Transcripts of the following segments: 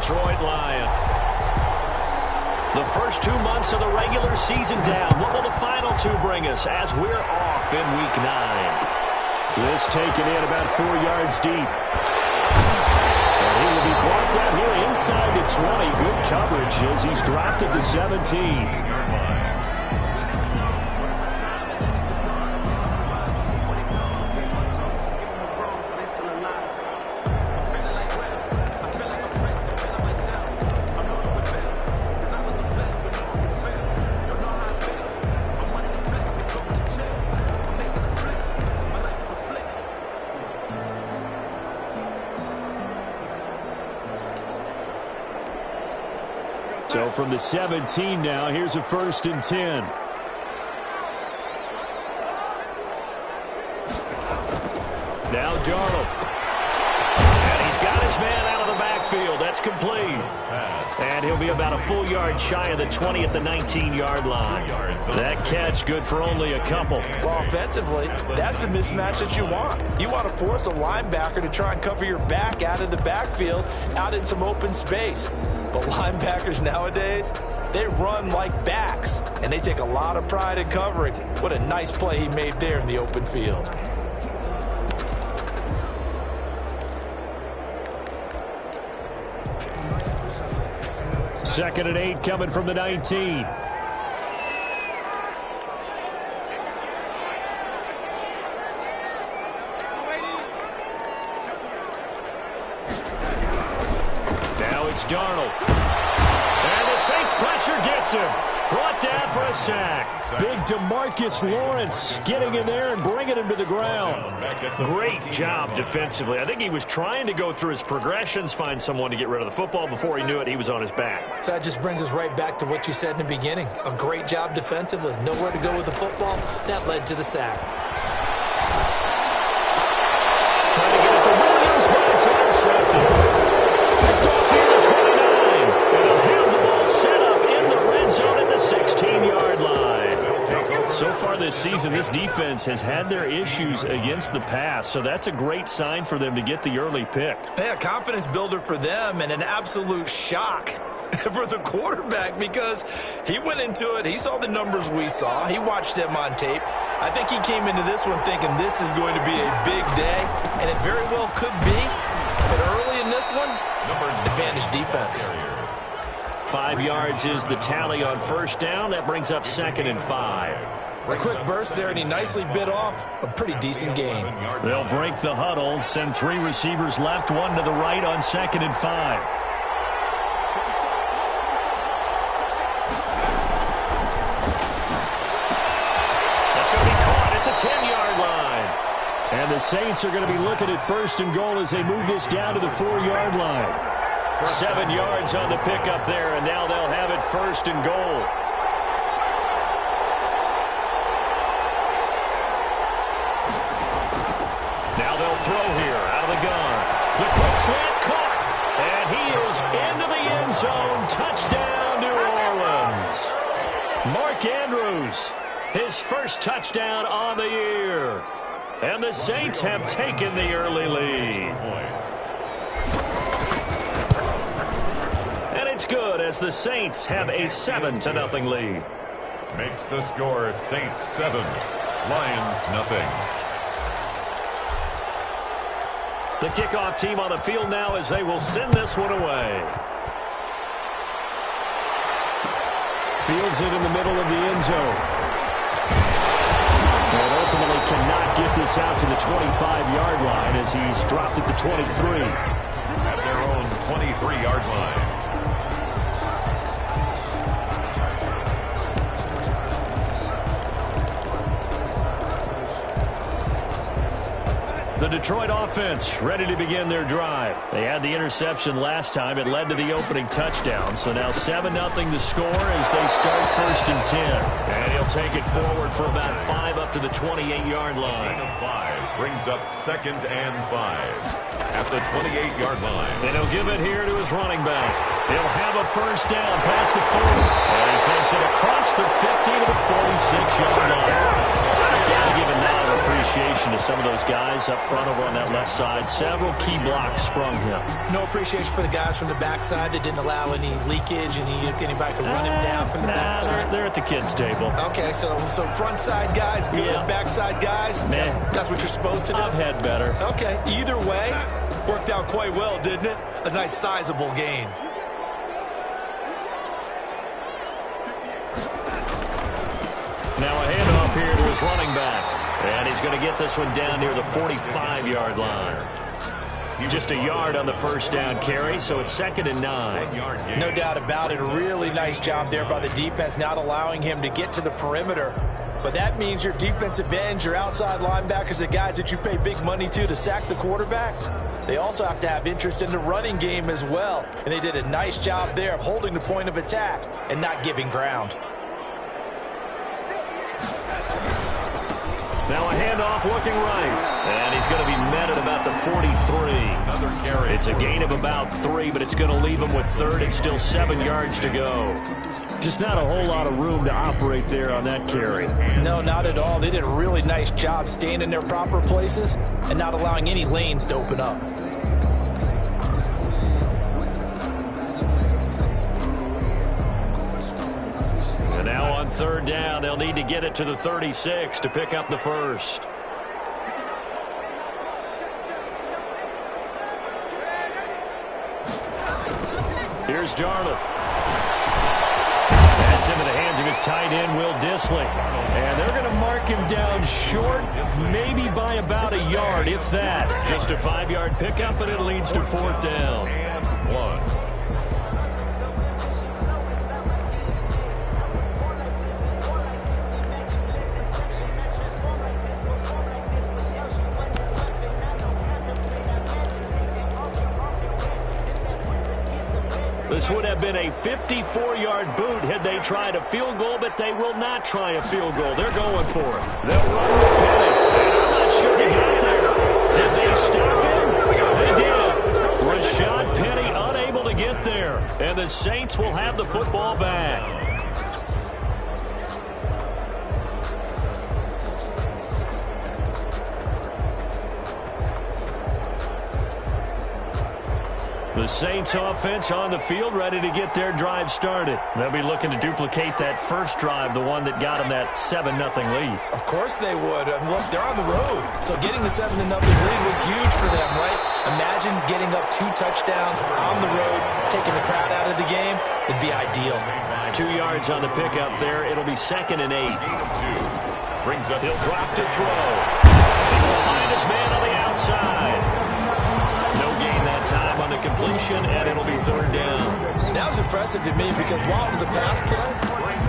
Detroit Lion. The first 2 months of the regular season down. What will the final two bring us as we're off in Week 9? This taken in about 4 yards deep. And he will be brought down here inside the 20. Good coverage as he's dropped at the 17. So from the 17 now, here's a 1st and 10. Now Darnold. And he's got his man out of the backfield. That's complete. And he'll be about a full yard shy of the 20 at the 19-yard line. That catch good for only a couple. Well, offensively, that's the mismatch that you want. You want to force a linebacker to try and cover your back out of the backfield, out in some open space. But linebackers nowadays, they run like backs, and they take a lot of pride in covering. What a nice play he made there in the open field. Second and 8 coming from the 19. Now it's Darnold. And the Saints pressure gets him. Brought down for a sack. Big DeMarcus Lawrence getting in there and bringing him to the ground. Great job defensively. I think he was trying to go through his progressions, find someone to get rid of the football. Before he knew it, he was on his back. So that just brings us right back to what you said in the beginning. A great job defensively. Nowhere to go with the football. That led to the sack. Trying to get it to Williams, but it's intercepted. Picked off here at 29. And he'll have the ball set up in the red zone at the 16-yard line. So far this season, this defense has had their issues against the pass, so that's a great sign for them to get the early pick. Yeah, confidence builder for them and an absolute shock for the quarterback because he went into it. He saw the numbers we saw. He watched them on tape. I think he came into this one thinking this is going to be a big day, and it very well could be. But early in this one, advantage defense. 5 yards is the tally on first down. That brings up 2nd and 5. A quick burst there, and he nicely bit off a pretty decent gain. They'll break the huddle, send 3 receivers left, 1 to the right on 2nd and 5. That's going to be caught at the 10-yard line. And the Saints are going to be looking at 1st and goal as they move this down to the 4-yard line. 7 yards on the pickup there, and now they'll have it 1st and goal. Now they'll throw here out of the gun. The quick slant caught, and he is into the end zone. Touchdown, New Orleans. Mark Andrews, his first touchdown on the year. And the Saints have taken the early lead. And it's good as the Saints have a 7-0 lead. Makes the score Saints 7, Lions nothing. The kickoff team on the field now as they will send this one away. Fields it in the middle of the end zone. And ultimately cannot get this out to the 25-yard line as he's dropped at the 23. At their own 23-yard line. The Detroit offense ready to begin their drive. They had the interception last time. It led to the opening touchdown. So now 7-0 to score as they start 1st and 10. And he'll take it forward for about 5 up to the 28-yard line. Gain of 5 brings up 2nd and 5 at the 28-yard line. And he'll give it here to his running back. He'll have a first down past the 40. And he takes it across the 50 to the 46-yard line. Got to give him that. appreciation to some of those guys up front over on that left side. Several key blocks sprung him. No appreciation for the guys from the backside that didn't allow any leakage, and anybody could run him down from the backside. They're at the kids' table. Okay, so front side guys, good. Yeah. Backside guys, man, that's what you're supposed to do. I've had better. Okay, either way, worked out quite well, didn't it? A nice sizable gain. Now a handoff here to his running back. And he's going to get this one down near the 45-yard line. Just a yard on the first down carry, so it's 2nd and 9. No doubt about it. A really nice job there by the defense, not allowing him to get to the perimeter. But that means your defensive ends, your outside linebackers, the guys that you pay big money to sack the quarterback, they also have to have interest in the running game as well. And they did a nice job there of holding the point of attack and not giving ground. Now a handoff looking right. And he's going to be met at about the 43. Another carry. It's a gain of about 3, but it's going to leave him with 3rd and still 7 yards to go. Just not a whole lot of room to operate there on that carry. No, not at all. They did a really nice job staying in their proper places and not allowing any lanes to open up. And now on 3rd down, they'll need to get it to the 36 to pick up the first. Here's Darnold. That's into the hands of his tight end, Will Dissly. And they're going to mark him down short, maybe by about a yard, if that. Just a 5-yard pickup, and it leads to 4th down. And 1. This would have been a 54-yard boot had they tried a field goal, but they will not try a field goal. They're going for it. They'll run with Penny. I'm not sure he got there. Did they stop him? They did. Rashad Penny unable to get there. And the Saints will have the football back. The Saints offense on the field, ready to get their drive started. They'll be looking to duplicate that first drive, the one that got them that 7-0 lead. Of course they would. I mean, look, they're on the road. So getting the 7-0 lead was huge for them, right? Imagine getting up 2 touchdowns on the road, taking the crowd out of the game. It'd be ideal. 2 yards on the pickup there. It'll be 2nd and 8. Brings up. He'll drop to throw. He will find his man on the outside. No gain that time on the completion, and it'll be 3rd down. That was impressive to me because while it was a pass play,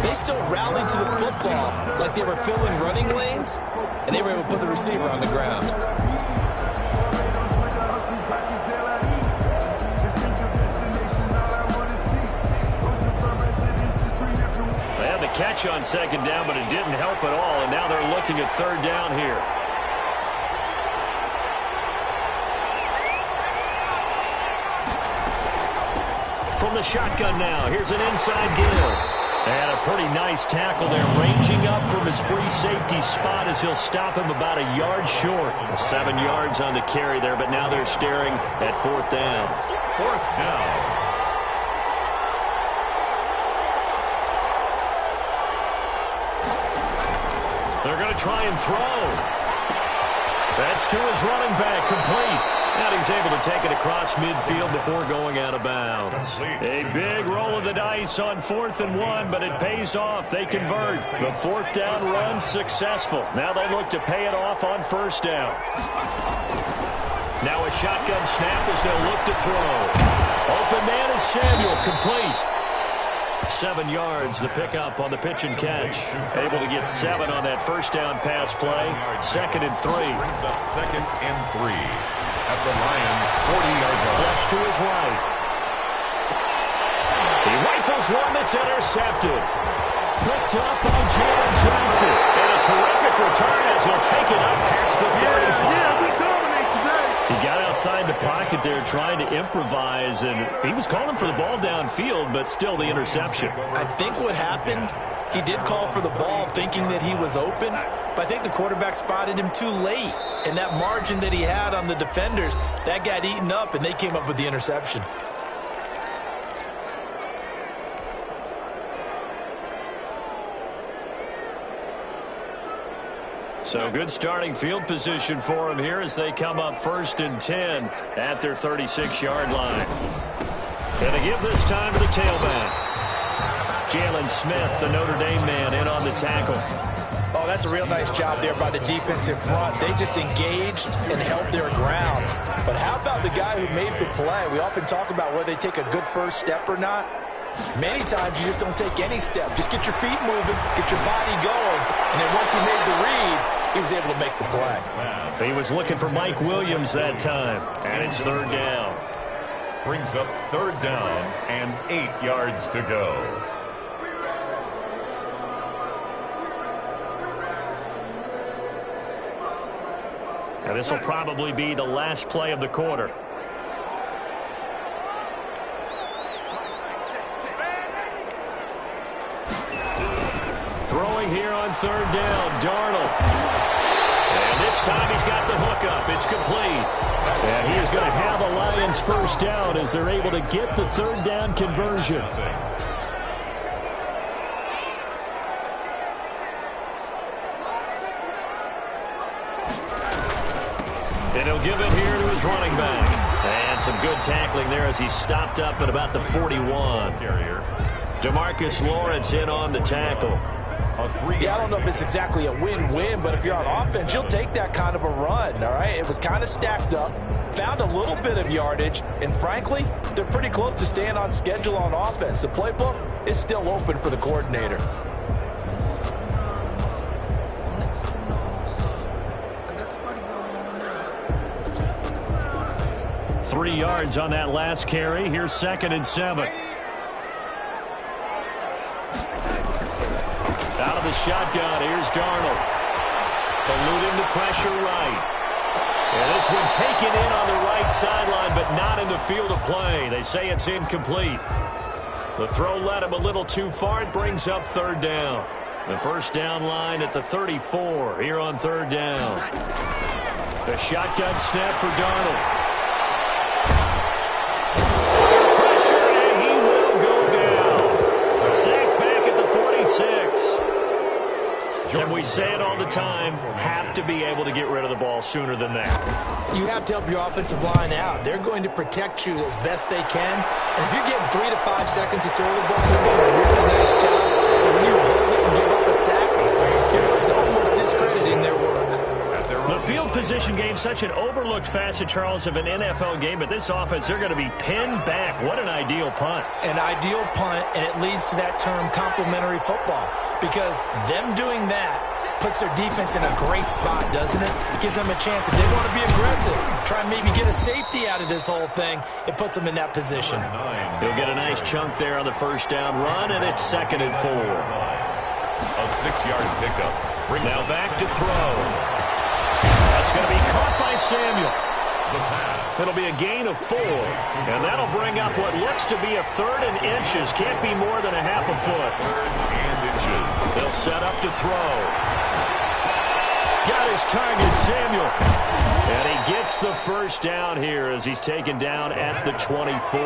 they still rallied to the football like they were filling running lanes, and they were able to put the receiver on the ground. They had the catch on 2nd down, but it didn't help at all, and now they're looking at 3rd down here. From the shotgun now, here's an inside give. And a pretty nice tackle there, ranging up from his free safety spot as he'll stop him about a yard short. 7 yards on the carry there, but now they're staring at 4th down. 4th down. They're going to try and throw. That's to his running back, complete. And he's able to take it across midfield before going out of bounds. A big roll of the dice on 4th and 1, but it pays off. They convert. The 4th down run successful. Now they look to pay it off on 1st down. Now a shotgun snap as they'll look to throw. Open man is Samuel, complete. 7 yards, the pickup on the pitch and catch. Able to get 7 on that 1st down pass play. 2nd and 3. Brings up 2nd and 3. At the Lions' 40-yard line. Flush to his right. He rifles one that's intercepted. Picked up by Jaron Johnson. And a terrific return as he'll take it up past the 35. He got outside the pocket there trying to improvise, and he was calling for the ball downfield, but still the interception. I think what happened He did call for the ball thinking that he was open, but I think the quarterback spotted him too late. And that margin that he had on the defenders, that got eaten up, and they came up with the interception. So good starting field position for him here as they come up 1st and 10 at their 36-yard line. And they give this time to the tailback. Jalen Smith, the Notre Dame man, in on the tackle. Oh, that's a real nice job there by the defensive front. They just engaged and held their ground. But how about the guy who made the play? We often talk about whether they take a good first step or not. Many times you just don't take any step. Just get your feet moving, get your body going, and then once he made the read, he was able to make the play. He was looking for Mike Williams that time, and it's 3rd down. Brings up 3rd down and 8 yards to go. Now this will probably be the last play of the quarter. Throwing here on 3rd down, Darnold. And this time he's got the hook up. It's complete. And he is going to have a Lions 1st down as they're able to get the 3rd down conversion. And he'll give it here to his running back. And some good tackling there as he stopped up at about the 41. DeMarcus Lawrence in on the tackle. Yeah, I don't know if it's exactly a win-win, but if you're on offense, you'll take that kind of a run, all right? It was kind of stacked up, found a little bit of yardage, and frankly, they're pretty close to staying on schedule on offense. The playbook is still open for the coordinator. Three yards on that last carry. Here's 2nd and 7. Out of the shotgun, here's Darnold. Eluding the pressure right. And this one taken in on the right sideline, but not in the field of play. They say it's incomplete. The throw led him a little too far. It brings up 3rd down. The 1st down line at the 34 here on 3rd down. The shotgun snap for Darnold. Pressure, and he will go down. Sacked back at the 46. And we say it all the time, have to be able to get rid of the ball sooner than that. You have to help your offensive line out. They're going to protect you as best they can. And if you're getting 3 to 5 seconds to throw the ball, they're doing a really nice job. But when you hold it and give up a sack, you're almost discrediting their work. The field position game, such an overlooked facet, Charles, of an NFL game. But this offense, they're going to be pinned back. What an ideal punt. An ideal punt, and it leads to that term complementary football. Because them doing that puts their defense in a great spot, doesn't it? Gives them a chance. If they want to be aggressive, try and maybe get a safety out of this whole thing, it puts them in that position. He'll get a nice chunk there on the 1st down run, and it's 2nd and 4. A 6-yard pickup. Now back to throw. That's going to be caught by Samuel. It'll be a gain of 4, and that'll bring up what looks to be a 3rd and inches. Can't be more than a half a foot. They'll set up to throw. Got his target, Samuel. And he gets the 1st down here as he's taken down at the 24.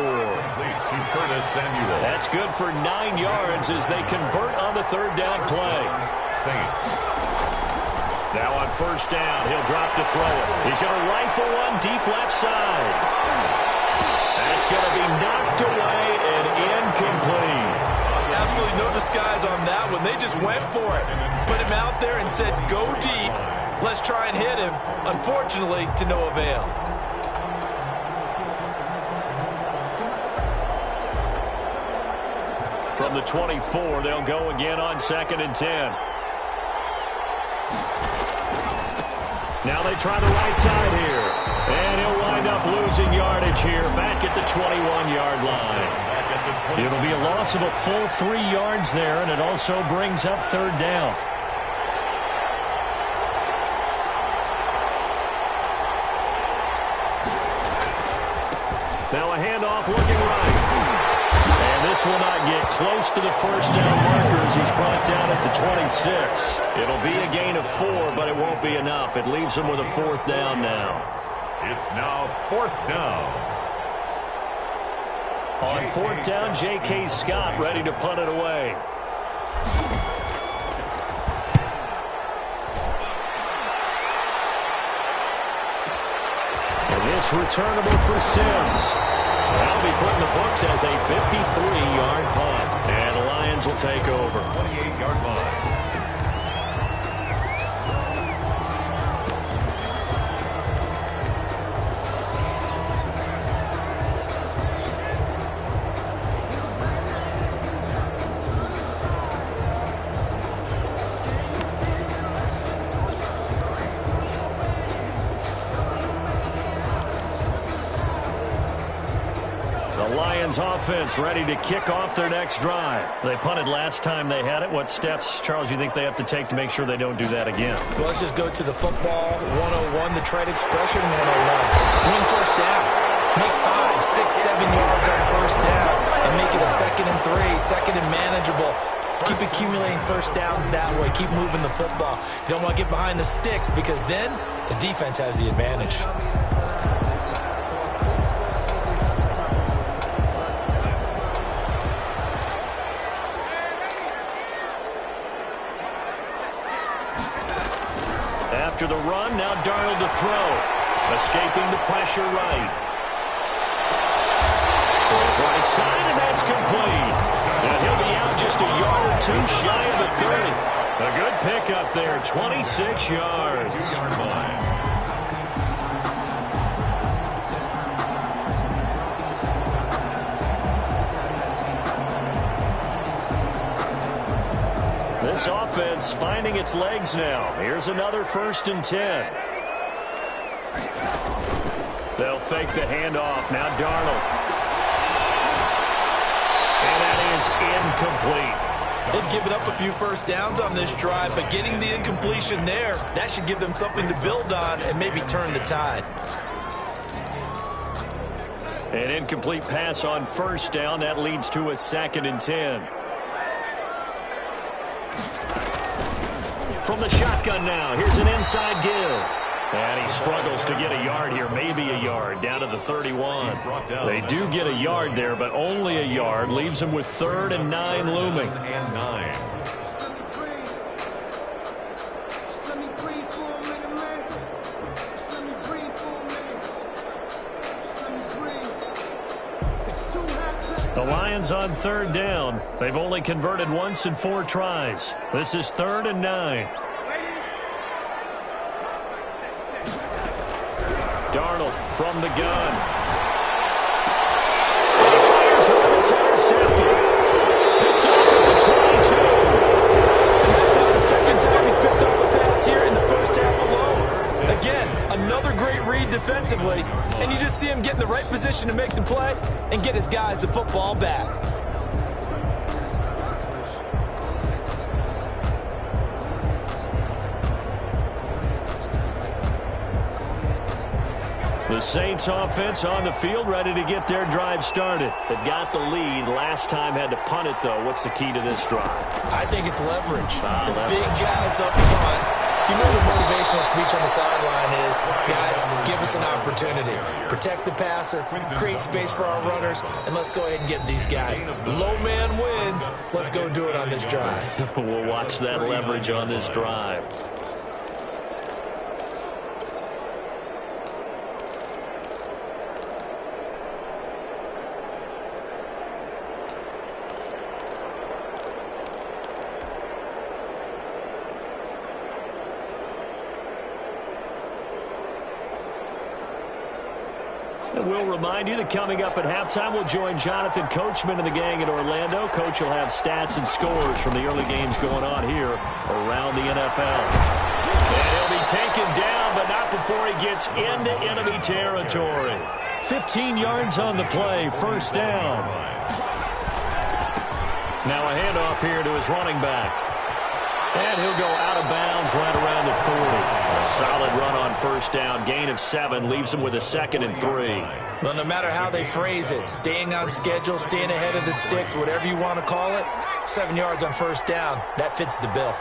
That's good for 9 yards as they convert on the 3rd down play. Saints. Now on 1st down, he'll drop to throw it. He's going to rifle one deep left side. That's going to be knocked away and incomplete. Absolutely no disguise on that one. They just went for it. Put him out there and said, go deep. Let's try and hit him. Unfortunately, to no avail. From the 24, they'll go again on 2nd and 10. Now they try the right side here. And he'll wind up losing yardage here back at the 21-yard line. It'll be a loss of a full 3 yards there, and it also brings up 3rd down. Now a handoff looking right. And This will not get close to the first down markers. He's brought down at the 26. It'll be a gain of 4, but it won't be enough. It leaves him with a 4th down now. It's now 4th down. On 4th down, J.K. Scott ready to punt it away. And this returnable for Sims. That'll be put in the books as a 53-yard punt. And the Lions will take over. 28-yard line. Offense ready to kick off their next drive. They punted last time they had it. What steps, Charles, you think they have to take to make sure they don't do that again? Well, let's just go to the football 101, the trade expression 101. Win first down. Make 5, 6, 7 yards on first down and make it a 2nd and 3, 2nd and manageable. Keep accumulating first downs that way. Keep moving the football. You don't want to get behind the sticks because then the defense has the advantage. After the run, now Darnold to throw. Escaping the pressure right. Throws right side, and that's complete. And he'll be out just a yard or 2 shy of the 30. A good pickup there, 26 yards. 2-yard line. This offense finding its legs now. Here's another 1st and 10. They'll fake the handoff. Now Darnold. And that is incomplete. They've given up a few first downs on this drive, but getting the incompletion there, that should give them something to build on and maybe turn the tide. An incomplete pass on first down. That leads to a 2nd and 10. From the shotgun now, here's an inside give. And he struggles to get a yard here, maybe a yard, down to the 31. They do get a yard there, but only a yard. Leaves him with 3rd and 9 looming. And 9. The Lions on 3rd down. They've only converted once in 4 tries. This is 3rd and 9. Darnold from the gun. He fires one. It's intercepted. Picked off at the 22. And that's not the second time he's picked off a pass here in the first half alone. Again, another great read defensively, and you just see him get in the right position to make the play and get his guys the football back. The Saints offense on the field, ready to get their drive started. They've got the lead. Last time had to punt it, though. What's the key to this drive? I think it's leverage. The leverage. big guys up front. You know the motivational speech on the sideline is, guys, give us an opportunity. Protect the passer, create space for our runners, and let's go ahead and get these guys. Low man wins. Let's go do it on this drive. We'll watch that leverage on this drive. And we'll remind you that coming up at halftime, we'll join Jonathan Coachman and the gang in Orlando. Coach will have stats and scores from the early games going on here around the NFL. And he'll be taken down, but not before he gets into enemy territory. 15 yards on the play, first down. Now a handoff here to his running back. And he'll go out of bounds right around the 40. A solid run on first down. Gain of 7 leaves him with a 2nd and 3. Well, no matter how they phrase it, staying on schedule, staying ahead of the sticks, whatever you want to call it, 7 yards on first down, that fits the bill.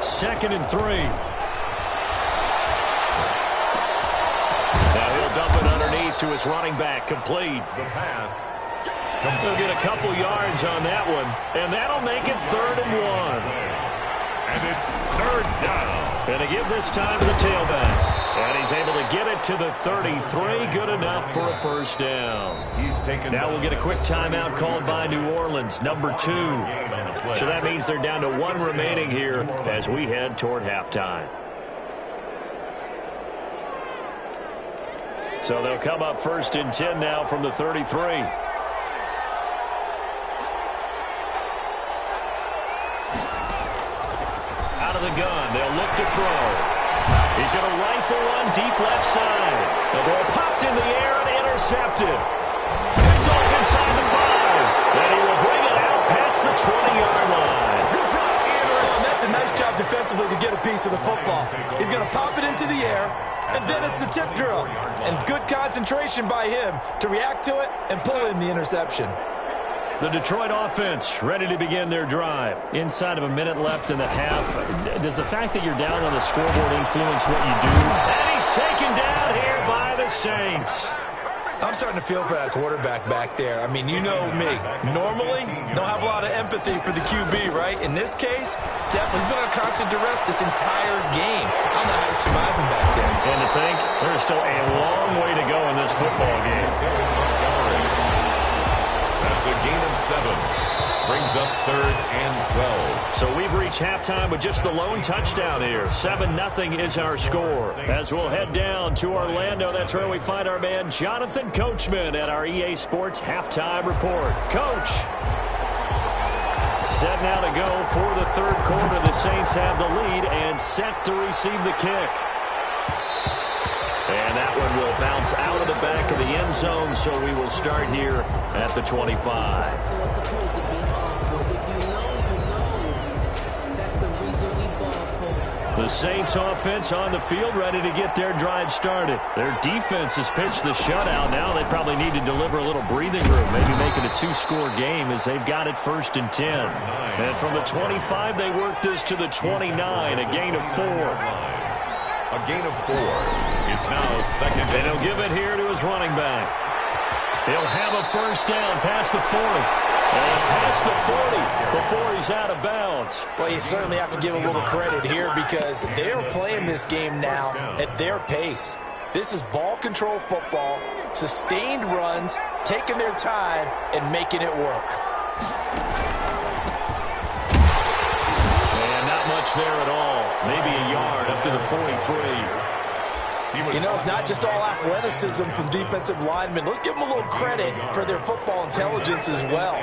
Second and 3. Now he'll dump it underneath to his running back. Complete. The pass. He'll get a couple yards on that one, and that'll make it 3rd and 1. And it's 3rd down. And to give this time to the tailback. And he's able to get it to the 33. Good enough for a first down. He's taken. Now we'll get a quick timeout called by New Orleans, number 2. So that means they're down to 1 remaining here as we head toward halftime. So they'll come up 1st and 10 now from the 33. Out of the gun, they'll look to throw. He's going to rifle one deep left side. The ball popped in the air and intercepted. Picked off inside the 5. And he will bring it out past the 20-yard line. And that's a nice job defensively to get a piece of the football. He's going to pop it into the air, and then it's the tip drill. And good concentration by him to react to it and pull in the interception. The Detroit offense ready to begin their drive. Inside of a minute left in the half. Does the fact that you're down on the scoreboard influence what you do? And he's taken down here by the Saints. I'm starting to feel for that quarterback back there. I mean, you know me. Normally, don't have a lot of empathy for the QB, right? In this case, definitely been on constant duress this entire game. I don't know how he's surviving back there. And to think, there's still a long way to go in this football game. That's a gain of 7. Brings up 3rd and 12. So we've reached halftime with just the lone touchdown here. 7-0 is our score. As we'll head down to Orlando, that's where we find our man Jonathan Coachman at our EA Sports Halftime Report. Coach. Set now to go for the 3rd quarter. The Saints have the lead and set to receive the kick. And that one will bounce out of the back of the end zone, so we will start here at the 25. The Saints offense on the field ready to get their drive started. Their defense has pitched the shutout. Now they probably need to deliver a little breathing room, maybe make it a 2-score game as they've got it 1st and 10. And from the 25, they work this to the 29, a gain of 4. A gain of 4. It's now 2nd. And he'll give it here to his running back. He'll have a first down past the 40. And past the 40 before he's out of bounds. Well, you certainly have to give a little credit here because they're playing this game now at their pace. This is ball control football, sustained runs, taking their time, and making it work. And not much there at all. Maybe a yard up to the 43. You know, it's not just all athleticism from defensive linemen. Let's give them a little credit for their football intelligence as well.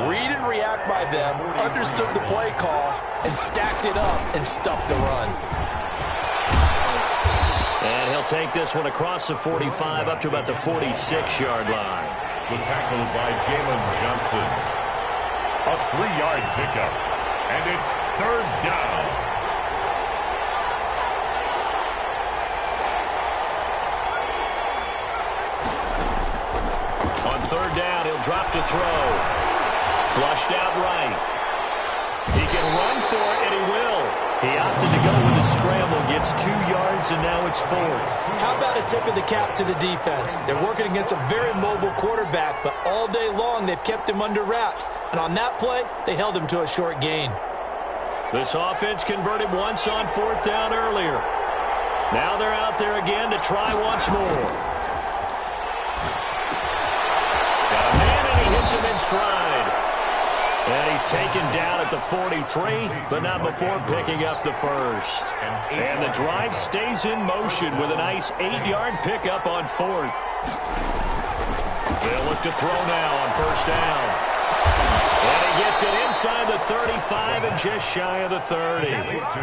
Read and react by them, understood the play call, and stacked it up and stuffed the run. And he'll take this one across the 45 up to about the 46-yard line. The tackle by Jalen Johnson. A 3-yard pickup. And it's 3rd down. On 3rd down, he'll drop to throw. Flushed out right. He can run for it, and he will. He opted to go with a scramble, gets 2 yards, and now it's 4th. How about a tip of the cap to the defense? They're working against a very mobile quarterback, but all day long they've kept him under wraps. And on that play, they held him to a short gain. This offense converted once on 4th down earlier. Now they're out there again to try once more. Got a man, and he hits him in stride. And he's taken down at the 43, but not before picking up the first. And the drive stays in motion with a nice 8-yard pickup on 4th. They'll look to throw now on 1st down. And he gets it inside the 35 and just shy of the 30.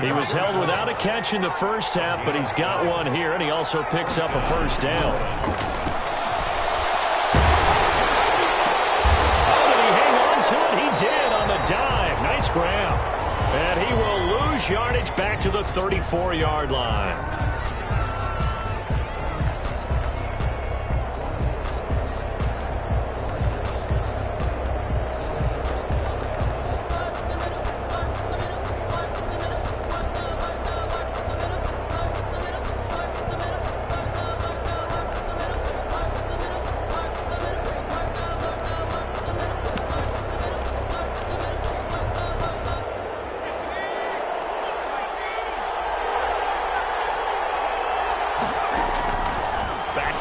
He was held without a catch in the first half, but he's got one here, and he also picks up a first down. Oh, did he hang on to it? He did on the dive. Nice grab. And he will lose yardage back to the 34-yard line.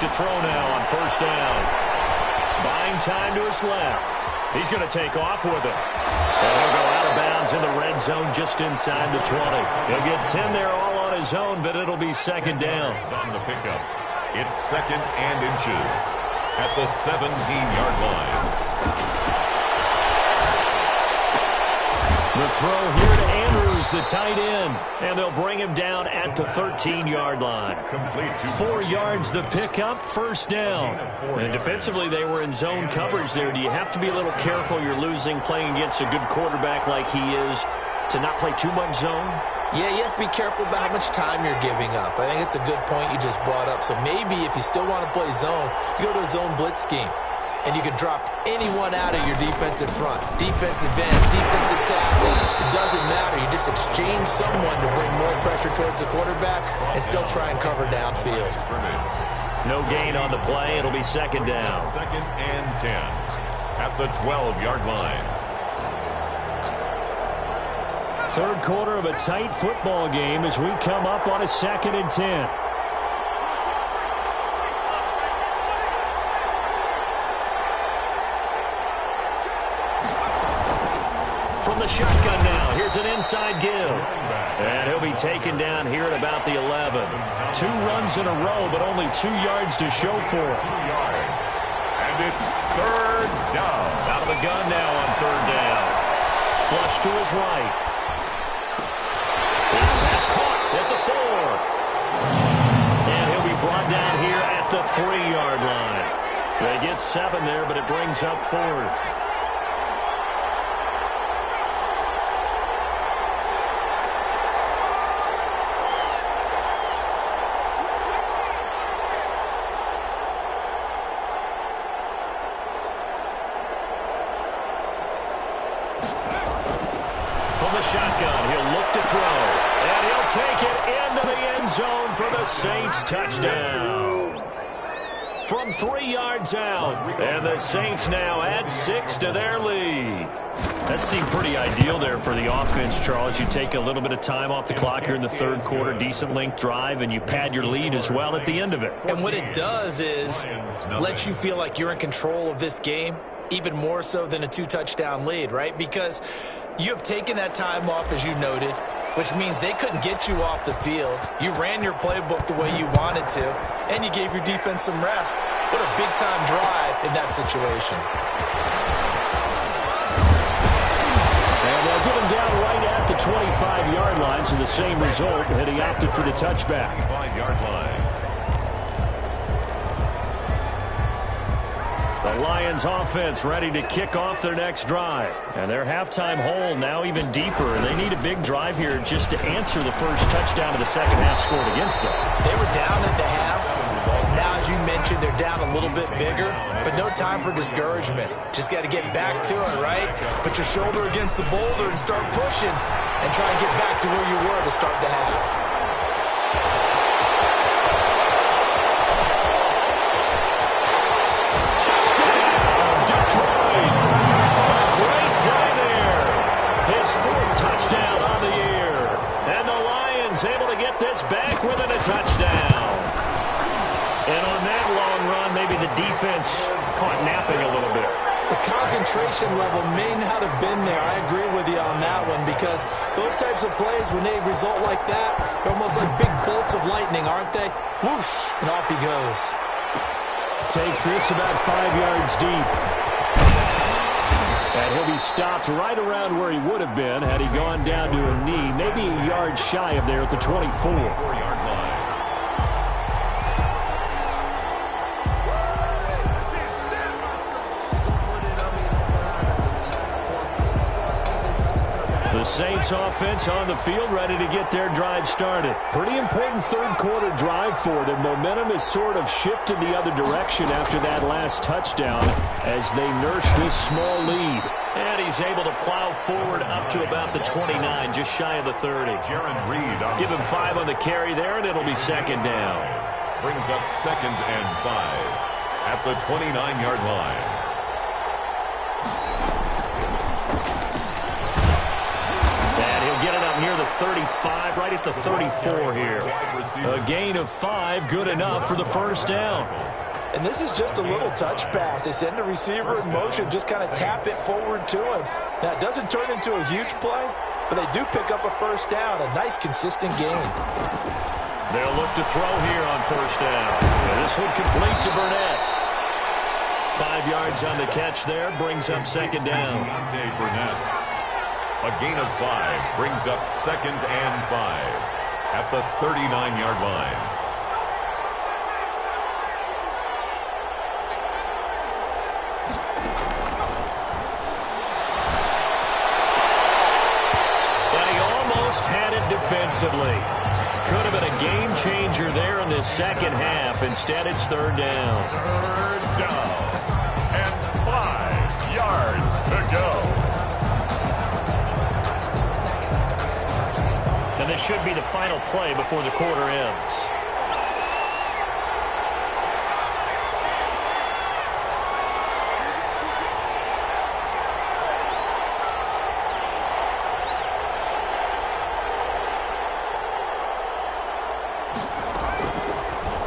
To throw now on first down. Buying time to his left. He's going to take off with it. And he'll go out of bounds in the red zone just inside the 20. He'll get 10 there all on his own, but it'll be second down. On the pickup, it's second and inches at the 17-yard line. The throw here to Andrews, the tight end, and they'll bring him down at the 13-yard line. 4 yards the pickup, first down. And defensively, they were in zone coverage there. Do you have to be a little careful you're losing playing against a good quarterback like he is to not play too much zone? Yeah, you have to be careful about how much time you're giving up. I think it's a good point you just brought up. So maybe if you still want to play zone, you go to a zone blitz scheme. And you can drop anyone out of your defensive front. Defensive end, defensive tackle. It doesn't matter. You just exchange someone to bring more pressure towards the quarterback and still try and cover downfield. No gain on the play. It'll be second down. Second and 10 at the 12-yard line. Third quarter of a tight football game as we come up on a second and 10. The shotgun now. Here's an inside give. And he'll be taken down here at about the 11. 2 runs in a row, but only 2 yards to show for it. 2 yards. And it's third down. Out of the gun now on third down. Flush to his right. His pass caught at the 4. And he'll be brought down here at the 3-yard line. They get 7 there, but it brings up 4th. Shotgun. He'll look to throw. And he'll take it into the end zone for the Saints touchdown. From 3 yards out. And the Saints now add 6 to their lead. That seemed pretty ideal there for the offense, Charles. You take a little bit of time off the clock here in the third quarter, decent length drive, and you pad your lead as well at the end of it. And what it does is let you feel like you're in control of this game, even more so than a 2-touchdown lead, right? Because you have taken that time off, as you noted, which means they couldn't get you off the field. You ran your playbook the way you wanted to, and you gave your defense some rest. What a big-time drive in that situation. And they'll get him down right at the 25-yard line, so the same result, and he opted for the touchback. 5-yard line. The Lions offense ready to kick off their next drive. And their halftime hole now even deeper. They need a big drive here just to answer the first touchdown of the second half scored against them. They were down at the half. Now, as you mentioned, they're down a little bit bigger, but no time for discouragement. Just got to get back to it, right? Put your shoulder against the boulder and start pushing and try and get back to where you were to start the half. Touchdown on the year. And the Lions able to get this back within a touchdown. And on that long run, maybe the defense caught napping a little bit. The concentration level may not have been there. I agree with you on that one because those types of plays, when they result like that, they're almost like big bolts of lightning, aren't they? Whoosh, and off he goes. Takes this about 5 yards deep. And he'll be stopped right around where he would have been had he gone down to a knee, maybe a yard shy of there at the 24. 4-yard line. The Saints offense on the field ready to get their drive started. Pretty important third quarter drive for them. Momentum has sort of shifted the other direction after that last touchdown as they nurse this small lead. And he's able to plow forward up to about the 29, just shy of the 30. Jaron Reed on Give him 5 on the carry there, and it'll be second down. brings up 2nd and 5 at the 29-yard line. Near the 35, right at the 34 here. A gain of 5, good enough for the first down. And this is just a little touch pass. They send the receiver in motion, just kind of tap it forward to him. Now, it doesn't turn into a huge play, but they do pick up a first down, a nice, consistent gain. They'll look to throw here on first down. And this one complete to Burnett. 5 yards on the catch there, brings up second down. Burnett. A gain of 5 brings up 2nd and 5 at the 39-yard line. And he almost had it defensively. Could have been a game changer there in this second half. Instead, it's third down. Third down and 5 yards to go. And this should be the final play before the quarter ends.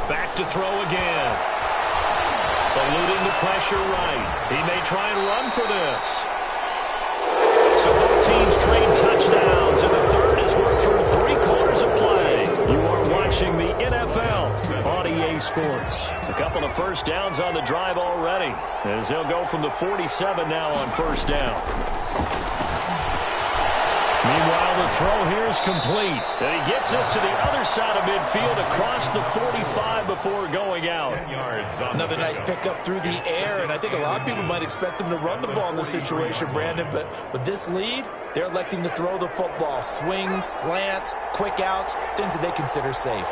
Back to throw again. Eluding the pressure right. He may try and run for this. So both teams trade touchdowns, and the third as we're through 3 quarters of play. You are watching the NFL on EA Sports. A couple of first downs on the drive already, as they'll go from the 47 now on first down. Meanwhile, the throw here is complete. And he gets us to the other side of midfield across the 45 before going out. 10 yards on Another nice pickup through the air, and I think a lot of people might expect them to run the ball in this situation, Brandon, but with this lead, they're electing to throw the football. Swings, slants, quick outs, things that they consider safe.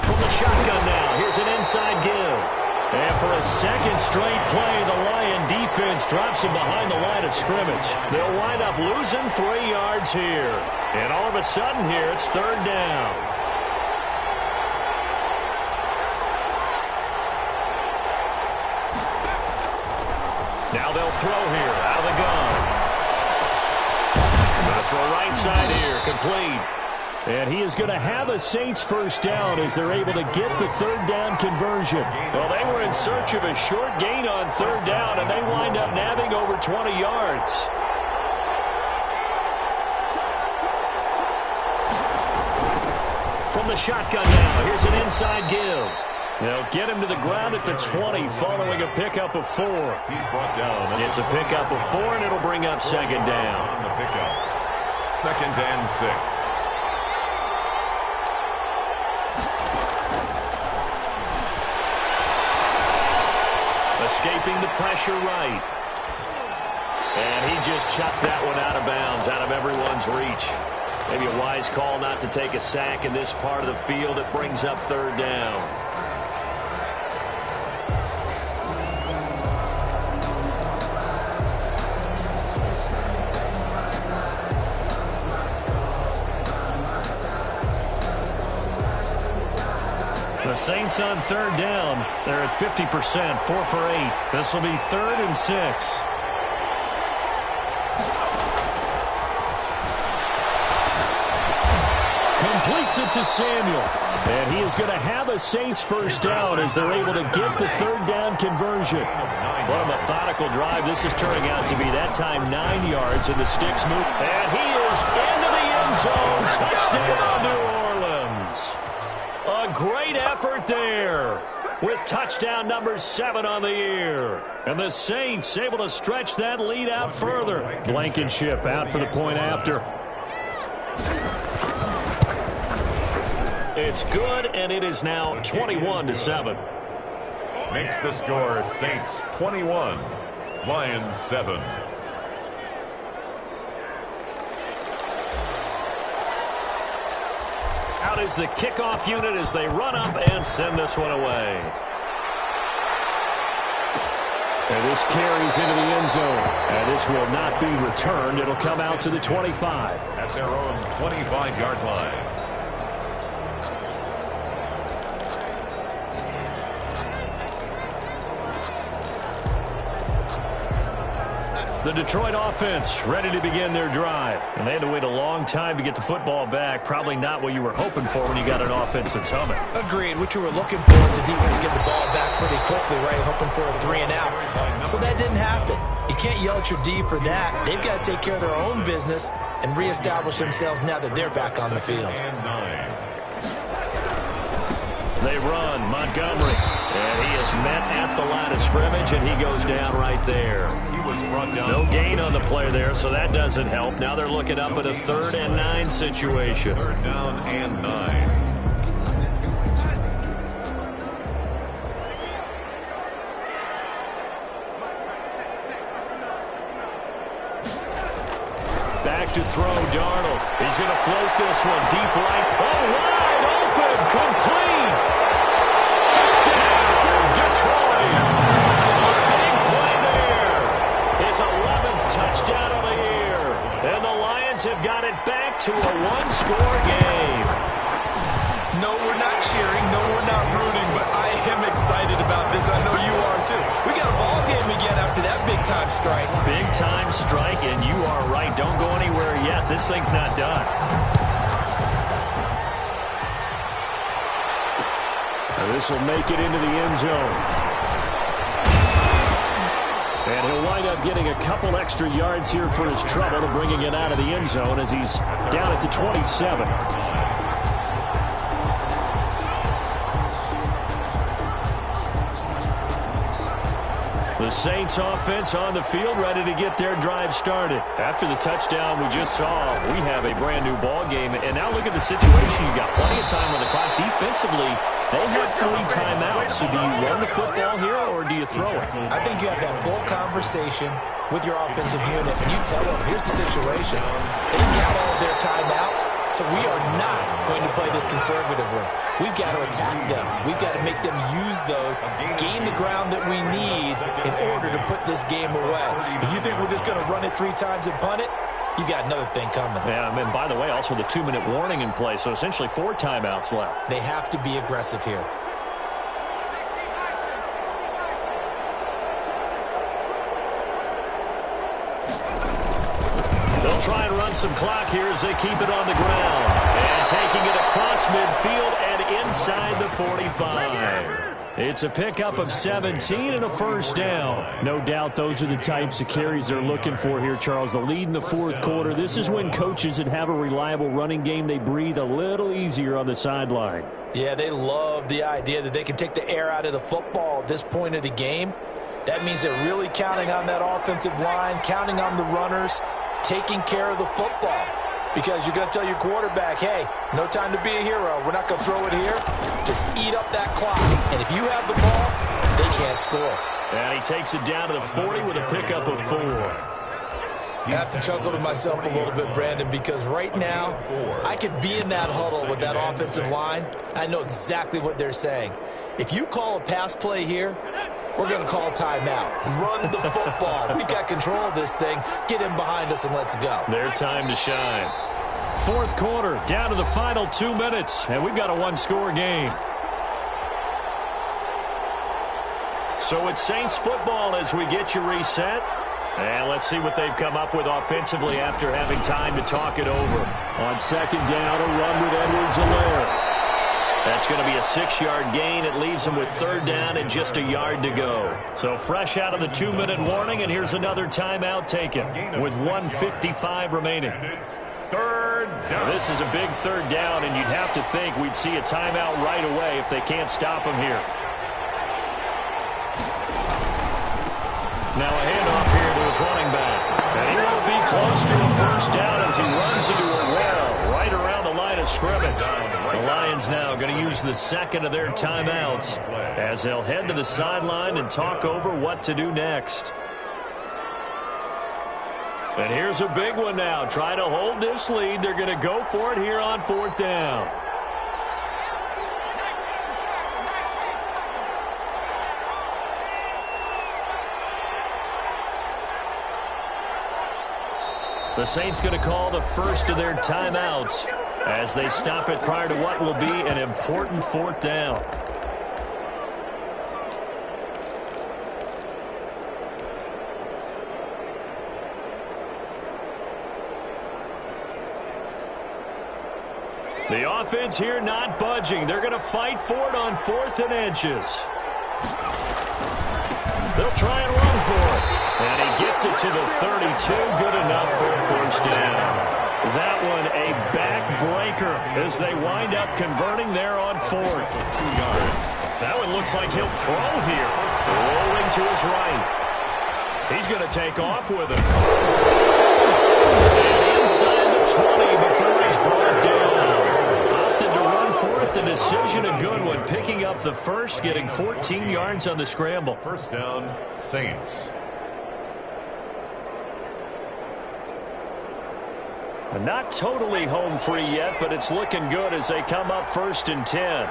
From the shotgun now, here's an inside give. And for a second straight play, the Lion defense drops him behind the line of scrimmage. They'll wind up losing 3 yards here. And all of a sudden here, it's third down. Now they'll throw here out of the gun. Going to throw right side here, complete. And he is going to have a Saints first down as they're able to get the third down conversion. Well, they were in search of a short gain on third down, and they wind up nabbing over 20 yards. From the shotgun now, here's an inside give. They'll get him to the ground at the 20 following a pickup of 4. He's brought down. It's a pickup of 4, and it'll bring up second down. On the pickup. 2nd and 6. Escaping the pressure right. And he just chucked that one out of bounds, out of everyone's reach. Maybe a wise call not to take a sack in this part of the field. It brings up third down. The Saints on third down. They're at 50%, 4 for 8. This will be 3rd and 6. Completes it to Samuel. And he is going to have a Saints first down as they're able to get the third down conversion. What a methodical drive this is turning out to be. That time 9 yards, and the sticks move. And he is into the end zone. Touchdown, New Orleans. A great effort there. with touchdown number 7 on the year. And the Saints able to stretch that lead out further. Blankenship out for the point after. It's good, and it is now 21-7. Makes the score Saints 21, Lions 7. Out is the kickoff unit as they run up and send this one away. And this carries into the end zone. And this will not be returned. It'll come out to the 25. At their own 25-yard line. The Detroit offense ready to begin their drive. And they had to wait a long time to get the football back. Probably not what you were hoping for when you got an offense that's humming. Agreed. What you were looking for is the defense get the ball back pretty quickly, right? Hoping for a 3 and out. So that didn't happen. You can't yell at your D for that. They've got to take care of their own business and reestablish themselves now that they're back on the field. They run. Montgomery. And he is met at the line of scrimmage, and he goes down right there. He was brought down. No gain on the play there, so that doesn't help. Now they're looking up at a 3rd and 9 situation. 3rd down and 9. Back to throw, Darnold. He's going to float this one deep right. Oh, wide open, complete. Touchdown, Detroit. A big play there. His 11th touchdown of the year. And the Lions have got it back to a 1-score game. No, we're not cheering. No, we're not rooting, but I am excited about this. I know you are, too. We got a ball game again after that big-time strike. Big-time strike, and you are right. Don't go anywhere yet. This thing's not done. And this will make it into the end zone. And he'll wind up getting a couple extra yards here for his trouble to bringing it out of the end zone as he's down at the 27. The Saints offense on the field ready to get their drive started. After the touchdown we just saw, we have a brand new ball game. And now look at the situation. You got plenty of time on the clock. Defensively, they have 3 timeouts. So do you run the football here or do you throw it? I think you have that full conversation with your offensive unit, and you tell them, here's the situation. They've got all of their timeouts, so we are not going to play this conservatively. We've got to attack them. We've got to make them use those, gain the ground that we need in order to put this game away. If you think we're just going to run it 3 times and punt it, you got another thing coming. Yeah, and by the way, also the 2-minute warning in play, so essentially 4 timeouts left. They have to be aggressive here. They'll try and run some clock here as they keep it on the ground. And taking it across midfield and inside the 45. It's a pickup of 17 and a 1st down. No doubt those are the types of carries they're looking for here, Charles. The lead in the 4th quarter. This is when coaches that have a reliable running game, they breathe a little easier on the sideline. Yeah, they love the idea that they can take the air out of the football at this point of the game. That means they're really counting on that offensive line, counting on the runners, taking care of the football. Because you're going to tell your quarterback, hey, no time to be a hero. We're not going to throw it here. Just eat up that clock. And if you have the ball, they can't score. And he takes it down to the 40 with a pickup of 4. I have to chuckle to myself a little bit, Brandon, because right now I could be in that huddle with that offensive line. I know exactly what they're saying. If you call a pass play here, we're going to call timeout. Run the football. We've got control of this thing. Get in behind us and let's go. Their time to shine. 4th quarter, down to the final 2 minutes, and we've got a 1-score game. So it's Saints football as we get you reset. And let's see what they've come up with offensively after having time to talk it over. On 2nd down, a run with Edwards-Helaire. That's going to be a 6-yard gain. It leaves them with 3rd down and just a yard to go. So fresh out of the 2-minute warning, and here's another timeout taken with 1:55 remaining. 3rd down. This is a big 3rd down, and you'd have to think we'd see a timeout right away if they can't stop them here. Now a handoff here to his running back. And he won't be close to a first down as he runs into a wall right around the line of scrimmage. The Lions now going to use the second of their timeouts as they'll head to the sideline and talk over what to do next. And here's a big one now. Trying to hold this lead. They're going to go for it here on 4th down. The Saints going to call the first of their timeouts as they stop it prior to what will be an important 4th down. The offense here not budging. They're going to fight for it on 4th and inches. They'll try and run for it. And he gets it to the 32. Good enough for a first down. That one a backbreaker as they wind up converting there on 4th. That one looks like he'll throw here. Rolling to his right. He's going to take off with it. And inside the 20 before he's brought down. Opted to run for it. The decision a good one. Picking up the first, getting 14 yards on the scramble. First down, Saints. Not totally home free yet, but it's looking good as they come up 1st and 10.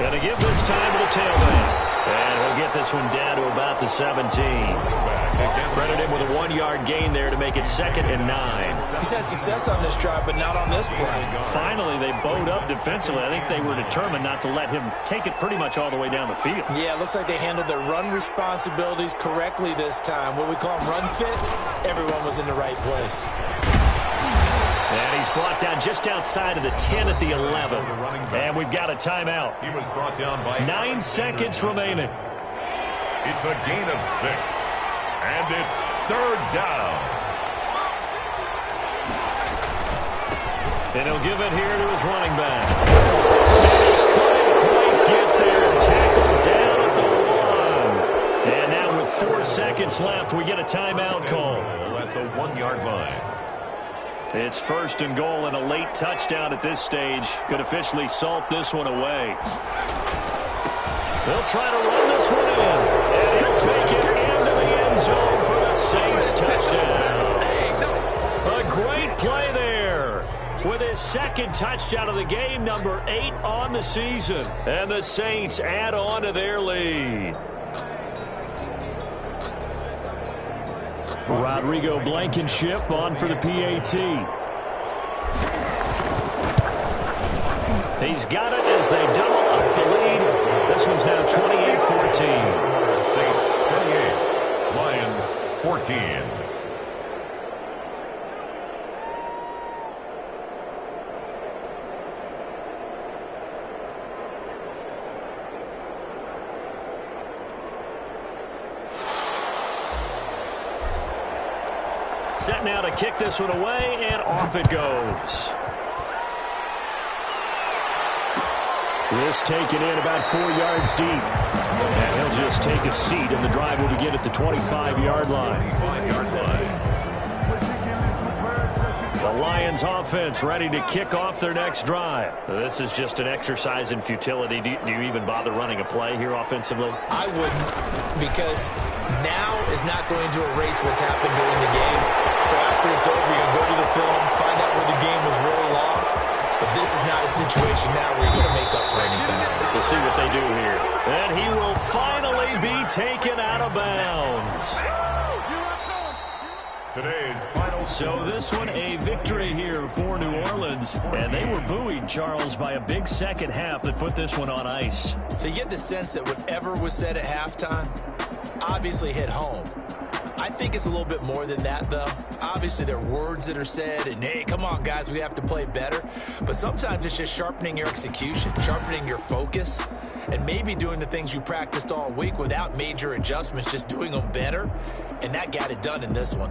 Gonna give this time to the tailback. And he'll get this one down to about the 17. Credit him with a 1-yard gain there to make it 2nd and 9. He's had success on this drive, but not on this play. Finally, they bowed up defensively. I think they were determined not to let him take it pretty much all the way down the field. Yeah, it looks like they handled their run responsibilities correctly this time. What we call them run fits, everyone was in the right place. And he's brought down just outside of the 10 at the 11. And we've got a timeout. He was brought down by 9 seconds remaining. It's a gain of 6. And it's 3rd down. And he'll give it here to his running back. And he couldn't quite get there. Tackled down at the 1. And now with 4 seconds left, we get a timeout call. At the 1-yard line. It's 1st and goal and a late touchdown at this stage. Could officially salt this one away. They'll try to run this one in. And he'll take it into the end zone for the Saints touchdown. A great play there. With his 2nd touchdown of the game, number 8 on the season. And the Saints add on to their lead. Rodrigo Blankenship on for the PAT. He's got it as they double up the lead. This one's now 28-14. Saints 28, Lions 14. Set now to kick this one away, and off it goes. This taken in about 4 yards deep. And he'll just take a seat, and the drive will begin at the 25-yard line. The Lions offense ready to kick off their next drive. This is just an exercise in futility. Do you even bother running a play here offensively? I wouldn't, because now is not going to erase what's happened during the game. So after it's over, you go to the film, find out where the game was really lost. But this is not a situation now where you're going to make up for anything. We'll see what they do here. And he will finally be taken out of bounds. Today's final. So this one a victory here for New Orleans. And they were buoyed, Charles, by a big second half that put this one on ice. So you get the sense that whatever was said at halftime obviously hit home. I think it's a little bit more than that, though. Obviously, there are words that are said, and, hey, come on, guys, we have to play better. But sometimes it's just sharpening your execution, sharpening your focus. and maybe doing the things you practiced all week without major adjustments, just doing them better, and that got it done in this one.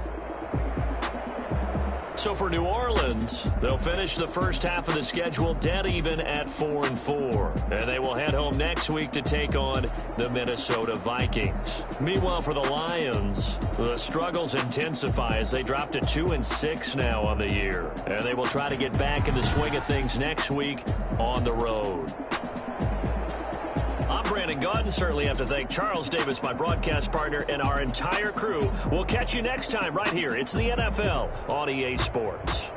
So for New Orleans, they'll finish the first half of the schedule dead even at 4-4. And they will head home next week to take on the Minnesota Vikings. Meanwhile, for the Lions, the struggles intensify as they drop to 2-6 now on the year. And they will try to get back in the swing of things next week on the road. I'm Brandon Gaudin. Certainly have to thank Charles Davis, my broadcast partner, and our entire crew. We'll catch you next time right here. It's the NFL on EA Sports.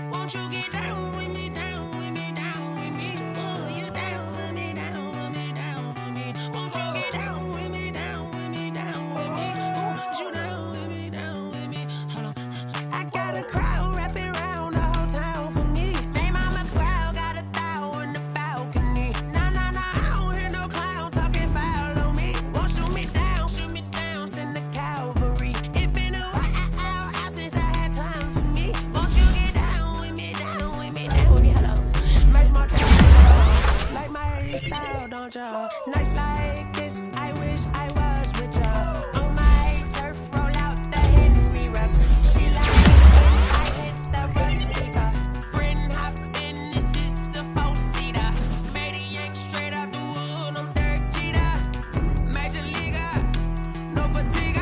Won't you get down with me, down with me, down with me? Oh, you down with me, down with me, down with me. Won't you get down with me, down with me, down with me? Oh, you down with me, down with me? Hold on. I got a crowd wrapping around the whole town for me. They mama proud, got a thou in the balcony. Nah, nah, nah, I don't hear no clown talking foul on me. Won't shoot me down, send the cavalry. It been a while since I had time for me. Won't you get down with me, down with me, down with me? Hello. Match my time, like my style, don't y'all? Nights like this, I wish I was with y'all. On my turf, roll out the Henry rocks. She like when I hit the receiver. Friend hop in, this is a four-seater. Made a yank straight out the wood, I'm Derek Jeter. Major leaguer, no fatigue.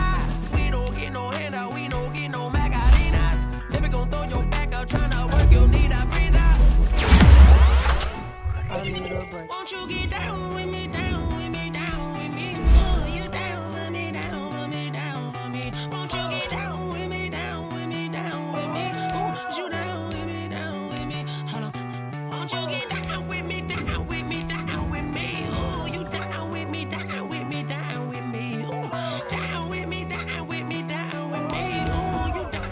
We don't get no handout, we don't get no Magdalenas. Never gon' throw your back out, tryna work, you need a breather. I need a break. Won't you get down with me, down with me, down with me? Oh, you down with me, down with me, down with me? Won't you get down with me, down with me, down with me? Oh, you down with me, down with me? Hold on. Won't you get down with me, down with me, down with me? Oh, you down with me, down with me, down with me? Oh, down with me, down with me, down with me? Oh, you down.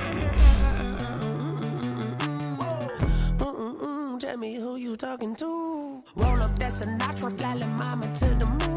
Tell me who you talking to. Roll up that Sinatra, fly la mama to the moon.